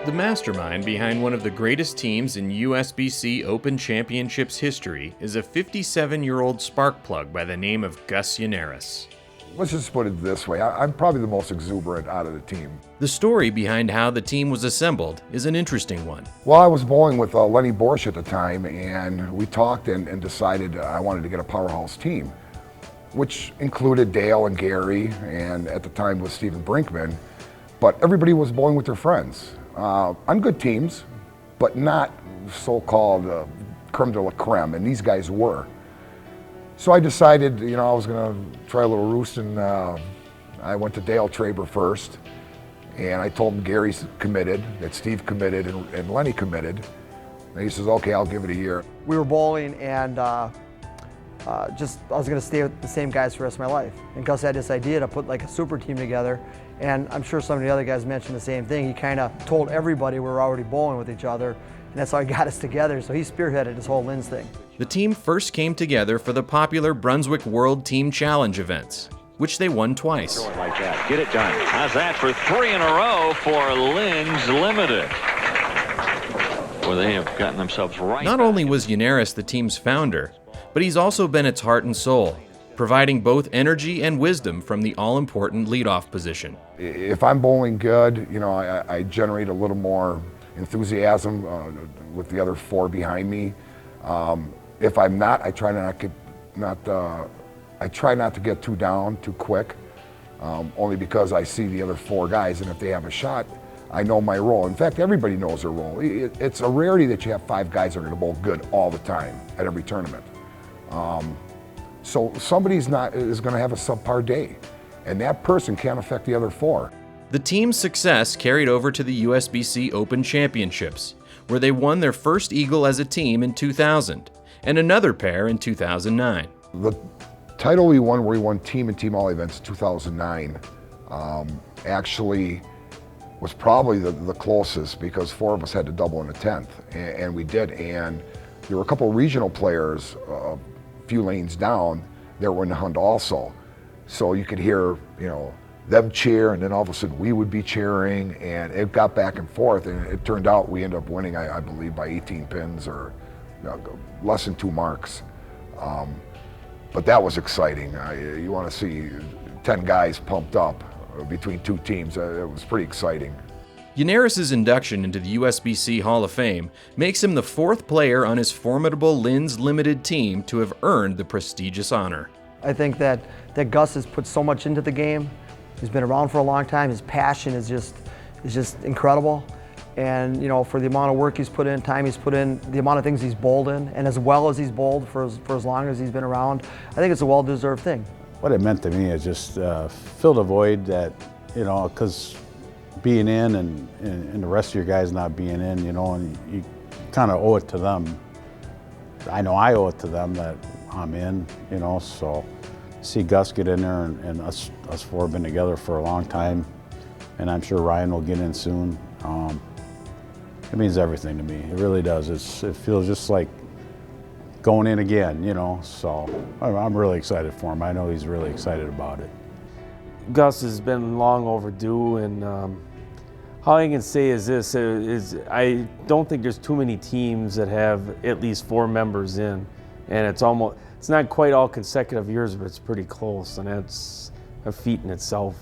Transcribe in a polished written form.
The mastermind behind one of the greatest teams in USBC Open Championships history is a 57-year-old spark plug by the name of Gus Yannaras. Let's just put it this way, I'm probably the most exuberant out of the team. The story behind how the team was assembled is an interesting one. Well, I was bowling with Lennie BORESCH at the time, and we talked and decided I wanted to get a powerhouse team, which included Dale and Gary, and at the time was Stephen Brinkman, but everybody was bowling with their friends. On good teams, but not so-called creme de la creme, and these guys were. So I decided, I was gonna try a little roost, and I went to Dale TRABER first, and I told him Gary's committed, that Steve committed, and Lennie committed. And he says, okay, I'll give it a year. We were bowling, and I was gonna stay with the same guys for the rest of my life. And Gus had this idea to put like a super team together, and I'm sure some of the other guys mentioned the same thing. He kind of told everybody we were already bowling with each other, and that's how he got us together, so he spearheaded this whole Lens thing. The team first came together for the popular Brunswick World Team Challenge events, which they won twice. Like that. Get it done. How's that for 3 in a row for Lens Limited? Where they have gotten themselves right. Not only was Yannaras the team's founder, but he's also been its heart and soul, providing both energy and wisdom from the all-important leadoff position. If I'm bowling good, I generate a little more enthusiasm with the other 4 behind me. If I'm not, I try not to get too down too quick, only because I see the other 4 guys, and if they have a shot, I know my role. In fact, everybody knows their role. It's a rarity that you have 5 guys that are going to bowl good all the time at every tournament. So somebody is going to have a subpar day, and that person can't affect the other 4. The team's success carried over to the USBC Open Championships, where they won their first Eagle as a team in 2000, and another pair in 2009. The title we won, where we won team and team all events in 2009, actually was probably the closest, because 4 of us had to double in the 10th, and we did. And there were a couple of regional players a few lanes down that were in the hunt also. So you could hear, them cheer, and then all of a sudden we would be cheering, and it got back and forth, and it turned out we ended up winning, I believe, by 18 pins or less than 2 marks. But that was exciting. You want to see 10 guys pumped up between 2 teams. It was pretty exciting. Yannaras' induction into the USBC Hall of Fame makes him the 4th player on his formidable Lens Limited team to have earned the prestigious honor. I think that Gus has put so much into the game. He's been around for a long time. His passion is just incredible. And for the amount of work he's put in, time he's put in, the amount of things he's bowled in, and as well as he's bowled for as long as he's been around, I think it's a well-deserved thing. What it meant to me is just filled a void that, because being in and the rest of your guys not being in, and you kind of owe it to them. I know I owe it to them that I'm in, so see Gus get in there, and us 4 have been together for a long time, and I'm sure Ryan will get in soon. It means everything to me. It really does. It feels just like going in again, so I'm really excited for him. I know he's really excited about it. Gus has been long overdue, and all I can say is this, I don't think there's too many teams that have at least 4 members in, and it's not quite all consecutive years, but it's pretty close, and that's a feat in itself.